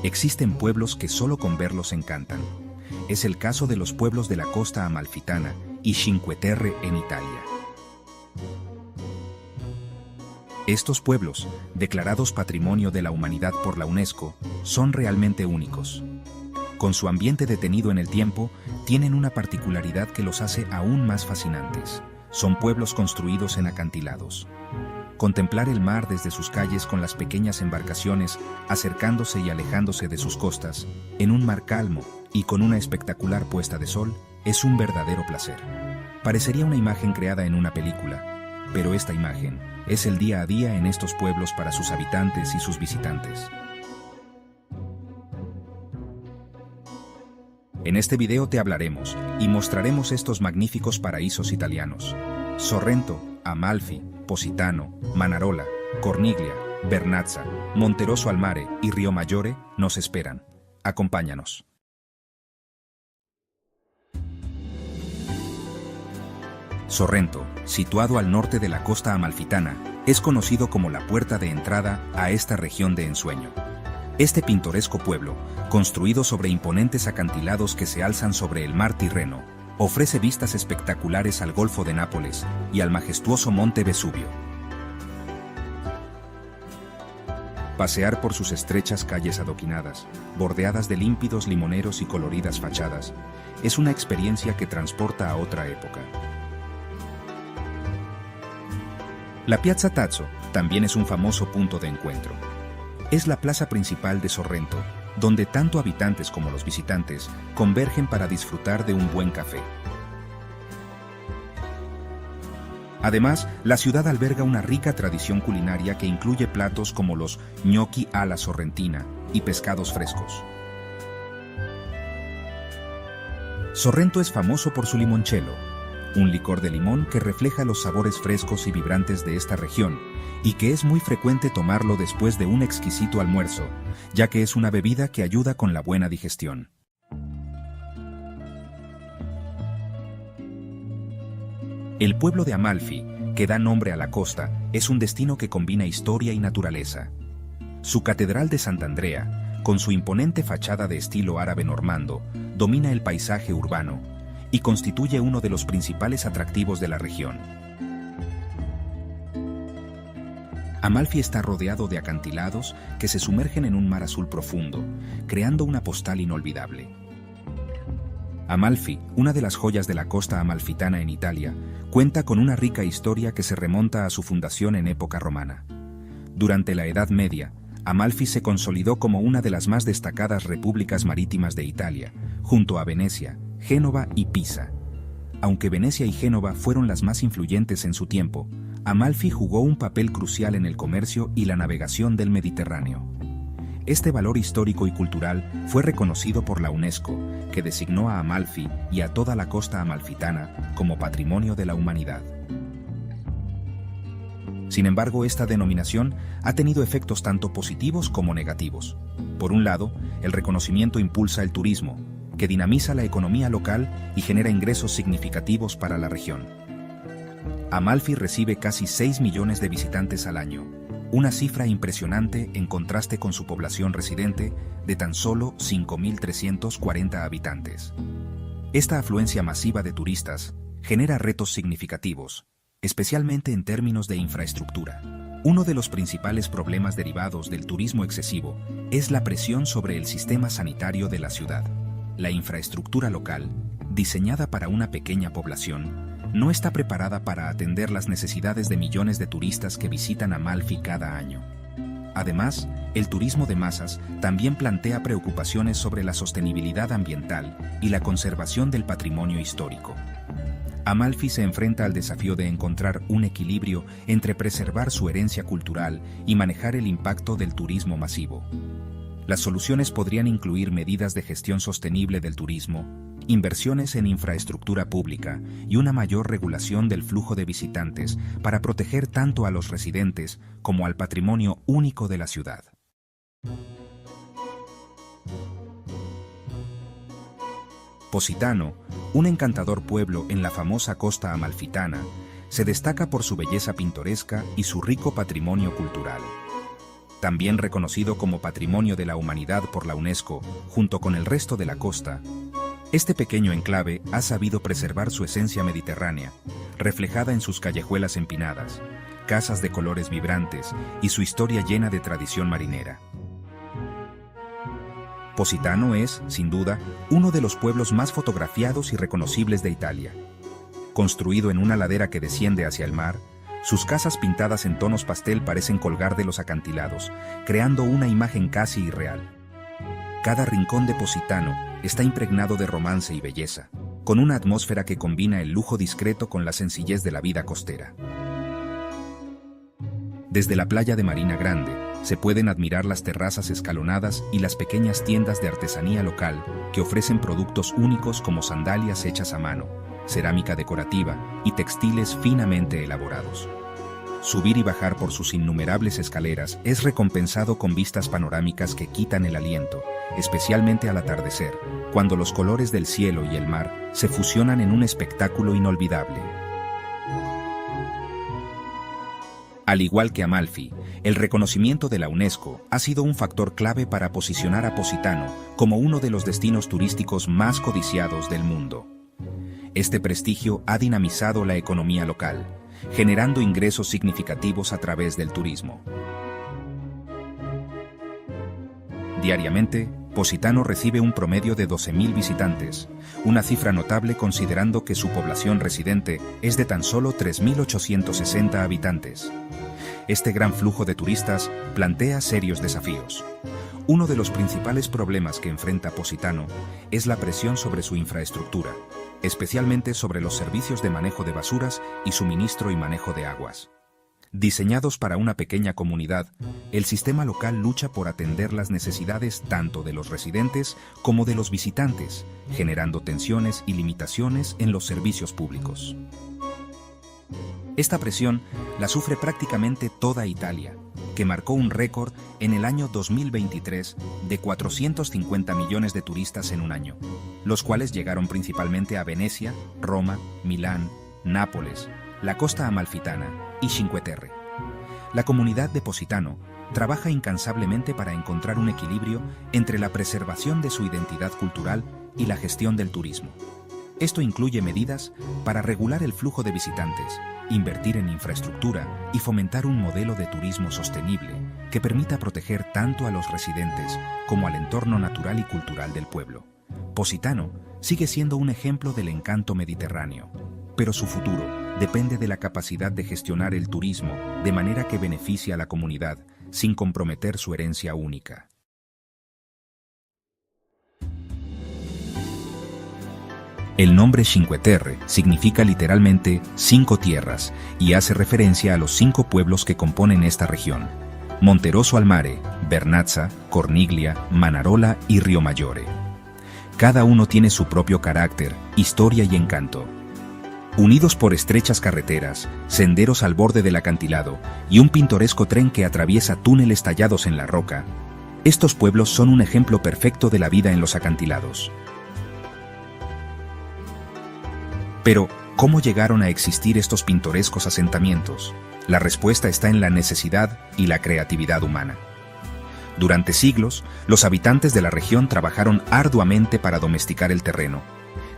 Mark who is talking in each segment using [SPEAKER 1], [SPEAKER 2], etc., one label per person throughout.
[SPEAKER 1] Existen pueblos que solo con verlos encantan. Es el caso de los pueblos de la costa amalfitana y Cinque Terre en Italia. Estos pueblos, declarados Patrimonio de la Humanidad por la UNESCO, son realmente únicos. Con su ambiente detenido en el tiempo, tienen una particularidad que los hace aún más fascinantes. Son pueblos construidos en acantilados. Contemplar el mar desde sus calles con las pequeñas embarcaciones, acercándose y alejándose de sus costas, en un mar calmo y con una espectacular puesta de sol, es un verdadero placer. Parecería una imagen creada en una película, pero esta imagen es el día a día en estos pueblos para sus habitantes y sus visitantes. En este video te hablaremos y mostraremos estos magníficos paraísos italianos. Sorrento, Amalfi, Positano, Manarola, Corniglia, Vernazza, Monterosso al Mare y Rio Maggiore nos esperan. Acompáñanos. Sorrento, situado al norte de la costa amalfitana, es conocido como la puerta de entrada a esta región de ensueño. Este pintoresco pueblo, construido sobre imponentes acantilados que se alzan sobre el mar Tirreno, ofrece vistas espectaculares al Golfo de Nápoles y al majestuoso Monte Vesubio. Pasear por sus estrechas calles adoquinadas, bordeadas de límpidos limoneros y coloridas fachadas, es una experiencia que transporta a otra época. La Piazza Tasso también es un famoso punto de encuentro. Es la plaza principal de Sorrento, donde tanto habitantes como los visitantes convergen para disfrutar de un buen café. Además, la ciudad alberga una rica tradición culinaria que incluye platos como los gnocchi alla sorrentina y pescados frescos. Sorrento es famoso por su limoncello, un licor de limón que refleja los sabores frescos y vibrantes de esta región, y que es muy frecuente tomarlo después de un exquisito almuerzo, ya que es una bebida que ayuda con la buena digestión. El pueblo de Amalfi, que da nombre a la costa, es un destino que combina historia y naturaleza. Su catedral de Sant'Andrea, con su imponente fachada de estilo árabe normando, domina el paisaje urbano y constituye uno de los principales atractivos de la región. Amalfi está rodeado de acantilados que se sumergen en un mar azul profundo, creando una postal inolvidable. Amalfi, una de las joyas de la costa amalfitana en Italia, cuenta con una rica historia que se remonta a su fundación en época romana. Durante la Edad Media, Amalfi se consolidó como una de las más destacadas repúblicas marítimas de Italia, junto a Venecia, Génova y Pisa. Aunque Venecia y Génova fueron las más influyentes en su tiempo, Amalfi jugó un papel crucial en el comercio y la navegación del Mediterráneo. Este valor histórico y cultural fue reconocido por la UNESCO, que designó a Amalfi y a toda la costa amalfitana como Patrimonio de la Humanidad. Sin embargo, esta denominación ha tenido efectos tanto positivos como negativos. Por un lado, el reconocimiento impulsa el turismo, que dinamiza la economía local y genera ingresos significativos para la región. Amalfi recibe casi 6 millones de visitantes al año, una cifra impresionante en contraste con su población residente de tan solo 5.340 habitantes. Esta afluencia masiva de turistas genera retos significativos, especialmente en términos de infraestructura. Uno de los principales problemas derivados del turismo excesivo es la presión sobre el sistema sanitario de la ciudad. La infraestructura local, diseñada para una pequeña población, no está preparada para atender las necesidades de millones de turistas que visitan Amalfi cada año. Además, el turismo de masas también plantea preocupaciones sobre la sostenibilidad ambiental y la conservación del patrimonio histórico. Amalfi se enfrenta al desafío de encontrar un equilibrio entre preservar su herencia cultural y manejar el impacto del turismo masivo. Las soluciones podrían incluir medidas de gestión sostenible del turismo, inversiones en infraestructura pública y una mayor regulación del flujo de visitantes para proteger tanto a los residentes como al patrimonio único de la ciudad. Positano, un encantador pueblo en la famosa costa amalfitana, se destaca por su belleza pintoresca y su rico patrimonio cultural. también reconocido como Patrimonio de la Humanidad por la UNESCO, junto con el resto de la costa, este pequeño enclave ha sabido preservar su esencia mediterránea, reflejada en sus callejuelas empinadas, casas de colores vibrantes y su historia llena de tradición marinera. Positano es, sin duda, uno de los pueblos más fotografiados y reconocibles de Italia. Construido en una ladera que desciende hacia el mar, sus casas pintadas en tonos pastel parecen colgar de los acantilados, creando una imagen casi irreal. Cada rincón de Positano está impregnado de romance y belleza, con una atmósfera que combina el lujo discreto con la sencillez de la vida costera. Desde la playa de Marina Grande, se pueden admirar las terrazas escalonadas y las pequeñas tiendas de artesanía local que ofrecen productos únicos como sandalias hechas a mano, cerámica decorativa y textiles finamente elaborados. Subir y bajar por sus innumerables escaleras es recompensado con vistas panorámicas que quitan el aliento, especialmente al atardecer, cuando los colores del cielo y el mar se fusionan en un espectáculo inolvidable. Al igual que Amalfi, el reconocimiento de la UNESCO ha sido un factor clave para posicionar a Positano como uno de los destinos turísticos más codiciados del mundo. Este prestigio ha dinamizado la economía local, generando ingresos significativos a través del turismo. Diariamente, Positano recibe un promedio de 12.000 visitantes, una cifra notable considerando que su población residente es de tan solo 3.860 habitantes. Este gran flujo de turistas plantea serios desafíos. Uno de los principales problemas que enfrenta Positano es la presión sobre su infraestructura, especialmente sobre los servicios de manejo de basuras y suministro y manejo de aguas. Diseñados para una pequeña comunidad, el sistema local lucha por atender las necesidades tanto de los residentes como de los visitantes, generando tensiones y limitaciones en los servicios públicos. Esta presión la sufre prácticamente toda Italia, que marcó un récord en el año 2023 de 450 millones de turistas en un año, los cuales llegaron principalmente a Venecia, Roma, Milán, Nápoles, la costa amalfitana y Cinque Terre. La comunidad de Positano trabaja incansablemente para encontrar un equilibrio entre la preservación de su identidad cultural y la gestión del turismo. Esto incluye medidas para regular el flujo de visitantes, invertir en infraestructura y fomentar un modelo de turismo sostenible que permita proteger tanto a los residentes como al entorno natural y cultural del pueblo. Positano sigue siendo un ejemplo del encanto mediterráneo, pero su futuro depende de la capacidad de gestionar el turismo de manera que beneficie a la comunidad sin comprometer su herencia única. El nombre Cinque Terre significa literalmente 5 tierras y hace referencia a los 5 pueblos que componen esta región: Monterosso al Mare, Vernazza, Corniglia, Manarola y Riomaggiore. Cada uno tiene su propio carácter, historia y encanto. Unidos por estrechas carreteras, senderos al borde del acantilado y un pintoresco tren que atraviesa túneles tallados en la roca, estos pueblos son un ejemplo perfecto de la vida en los acantilados. Pero, ¿cómo llegaron a existir estos pintorescos asentamientos? La respuesta está en la necesidad y la creatividad humana. Durante siglos, los habitantes de la región trabajaron arduamente para domesticar el terreno,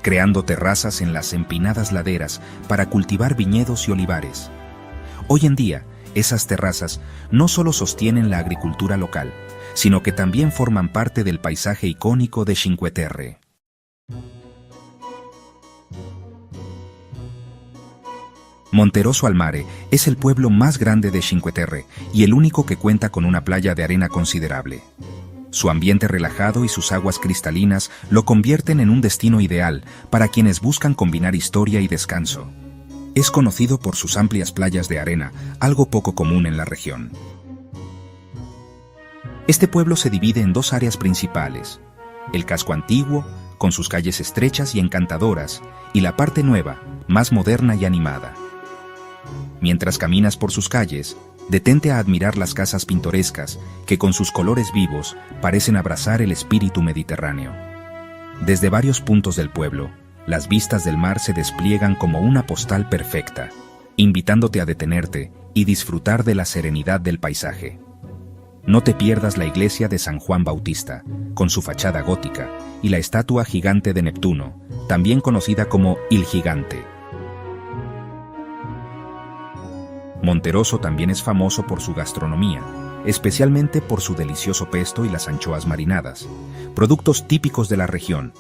[SPEAKER 1] creando terrazas en las empinadas laderas para cultivar viñedos y olivares. Hoy en día, esas terrazas no solo sostienen la agricultura local, sino que también forman parte del paisaje icónico de Cinque Terre. Monterosso al Mare es el pueblo más grande de Cinque Terre y el único que cuenta con una playa de arena considerable. Su ambiente relajado y sus aguas cristalinas lo convierten en un destino ideal para quienes buscan combinar historia y descanso. Es conocido por sus amplias playas de arena, algo poco común en la región. Este pueblo se divide en 2 áreas principales: el casco antiguo, con sus calles estrechas y encantadoras, y la parte nueva, más moderna y animada. Mientras caminas por sus calles, detente a admirar las casas pintorescas que con sus colores vivos parecen abrazar el espíritu mediterráneo. Desde varios puntos del pueblo, las vistas del mar se despliegan como una postal perfecta, invitándote a detenerte y disfrutar de la serenidad del paisaje. no te pierdas la iglesia de San Juan Bautista, con su fachada gótica, y la estatua gigante de Neptuno, también conocida como Il Gigante. Monterosso también es famoso por su gastronomía, especialmente por su delicioso pesto y las anchoas marinadas, productos típicos de la región,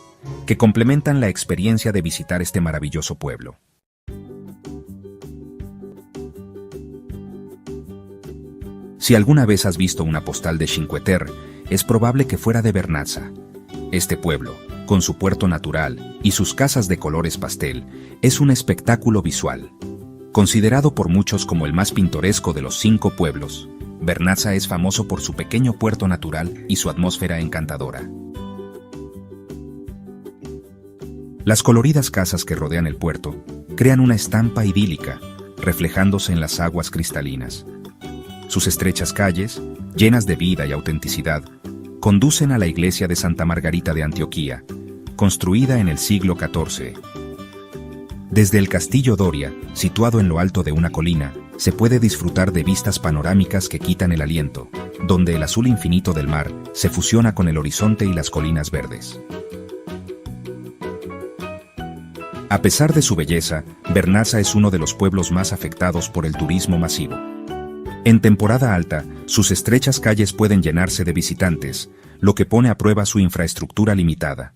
[SPEAKER 1] que complementan la experiencia de visitar este maravilloso pueblo. Si alguna vez has visto una postal de Cinque Terre, es probable que fuera de Vernazza. Este pueblo, con su puerto natural y sus casas de colores pastel, es un espectáculo visual. Considerado por muchos como el más pintoresco de los 5 pueblos, Vernazza es famoso por su pequeño puerto natural y su atmósfera encantadora. Las coloridas casas que rodean el puerto crean una estampa idílica, reflejándose en las aguas cristalinas. Sus estrechas calles, llenas de vida y autenticidad, conducen a la iglesia de Santa Margarita de Antioquía, construida en el siglo XIV. Desde el Castillo Doria, situado en lo alto de una colina, se puede disfrutar de vistas panorámicas que quitan el aliento, donde el azul infinito del mar se fusiona con el horizonte y las colinas verdes. A pesar de su belleza, Vernazza es uno de los pueblos más afectados por el turismo masivo. En temporada alta, sus estrechas calles pueden llenarse de visitantes, lo que pone a prueba su infraestructura limitada.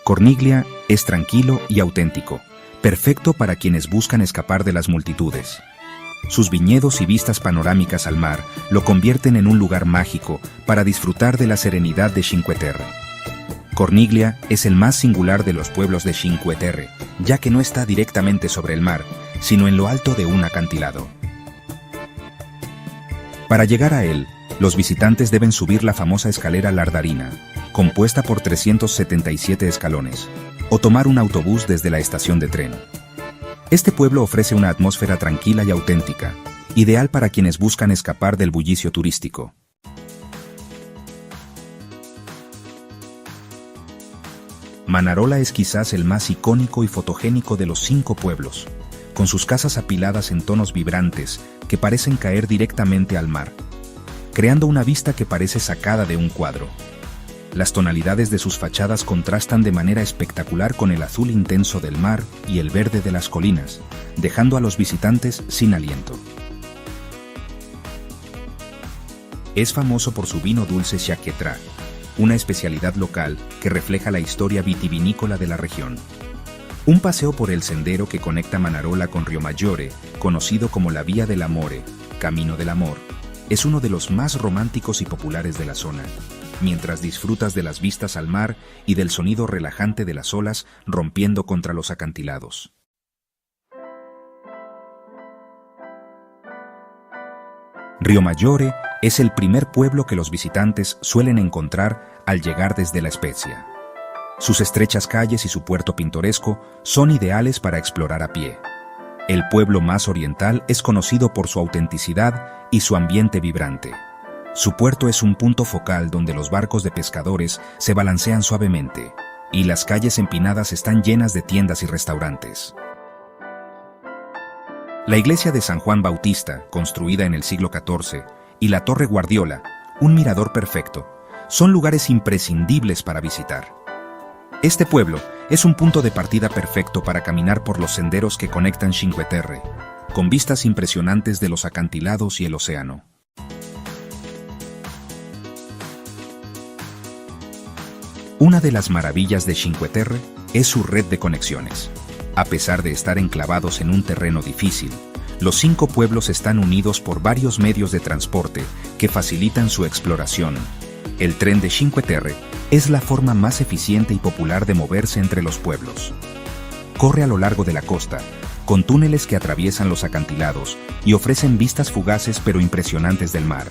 [SPEAKER 1] Corniglia es tranquilo y auténtico, perfecto para quienes buscan escapar de las multitudes. Sus viñedos y vistas panorámicas al mar lo convierten en un lugar mágico para disfrutar de la serenidad de Cinque Terre. Corniglia es el más singular de los pueblos de Cinque Terre, ya que no está directamente sobre el mar, sino en lo alto de un acantilado. Para llegar a él, los visitantes deben subir la famosa escalera Lardarina, compuesta por 377 escalones, o tomar un autobús desde la estación de tren. Este pueblo ofrece una atmósfera tranquila y auténtica, ideal para quienes buscan escapar del bullicio turístico. Manarola es quizás el más icónico y fotogénico de los 5 pueblos, con sus casas apiladas en tonos vibrantes que parecen caer directamente al mar, creando una vista que parece sacada de un cuadro. Las tonalidades de sus fachadas contrastan de manera espectacular con el azul intenso del mar y el verde de las colinas, dejando a los visitantes sin aliento. Es famoso por su vino dulce Sciacquetra, una especialidad local que refleja la historia vitivinícola de la región. Un paseo por el sendero que conecta Manarola con Riomaggiore, conocido como la Vía del Amore, Camino del Amor, es uno de los más románticos y populares de la zona, mientras disfrutas de las vistas al mar y del sonido relajante de las olas rompiendo contra los acantilados. Riomaggiore es el primer pueblo que los visitantes suelen encontrar al llegar desde La Spezia. Sus estrechas calles y su puerto pintoresco son ideales para explorar a pie. El pueblo más oriental es conocido por su autenticidad y su ambiente vibrante. Su puerto es un punto focal donde los barcos de pescadores se balancean suavemente, y las calles empinadas están llenas de tiendas y restaurantes. La iglesia de San Juan Bautista, construida en el siglo XIV, y la Torre Guardiola, un mirador perfecto, son lugares imprescindibles para visitar. Este pueblo es un punto de partida perfecto para caminar por los senderos que conectan Cinque Terre, con vistas impresionantes de los acantilados y el océano. Una de las maravillas de Cinque Terre es su red de conexiones. A pesar de estar enclavados en un terreno difícil, los 5 pueblos están unidos por varios medios de transporte que facilitan su exploración. El tren de Cinque Terre es la forma más eficiente y popular de moverse entre los pueblos. Corre a lo largo de la costa, con túneles que atraviesan los acantilados y ofrecen vistas fugaces pero impresionantes del mar.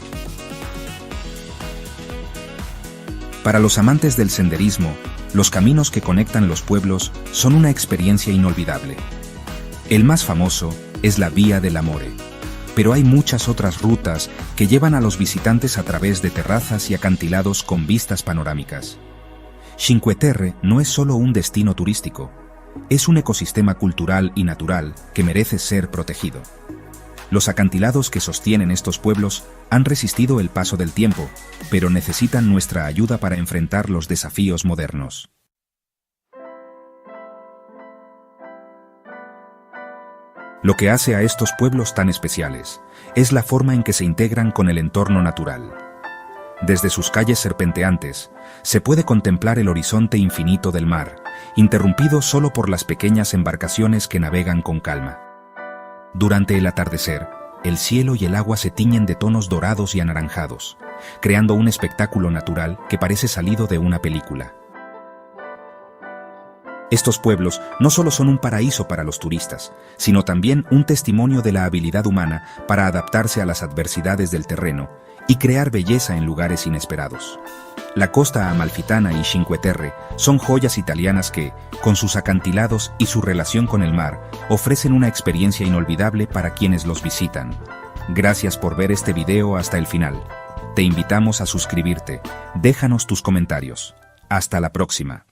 [SPEAKER 1] Para los amantes del senderismo, los caminos que conectan los pueblos son una experiencia inolvidable. El más famoso es la Vía del Amore, pero hay muchas otras rutas que llevan a los visitantes a través de terrazas y acantilados con vistas panorámicas. Cinque Terre no es solo un destino turístico, es un ecosistema cultural y natural que merece ser protegido. Los acantilados que sostienen estos pueblos han resistido el paso del tiempo, pero necesitan nuestra ayuda para enfrentar los desafíos modernos. Lo que hace a estos pueblos tan especiales es la forma en que se integran con el entorno natural. Desde sus calles serpenteantes, se puede contemplar el horizonte infinito del mar, interrumpido solo por las pequeñas embarcaciones que navegan con calma. Durante el atardecer, el cielo y el agua se tiñen de tonos dorados y anaranjados, creando un espectáculo natural que parece salido de una película. Estos pueblos no solo son un paraíso para los turistas, sino también un testimonio de la habilidad humana para adaptarse a las adversidades del terreno y crear belleza en lugares inesperados. La costa amalfitana y Cinque Terre son joyas italianas que, con sus acantilados y su relación con el mar, ofrecen una experiencia inolvidable para quienes los visitan. Gracias por ver este video hasta el final. Te invitamos a suscribirte. Déjanos tus comentarios. Hasta la próxima.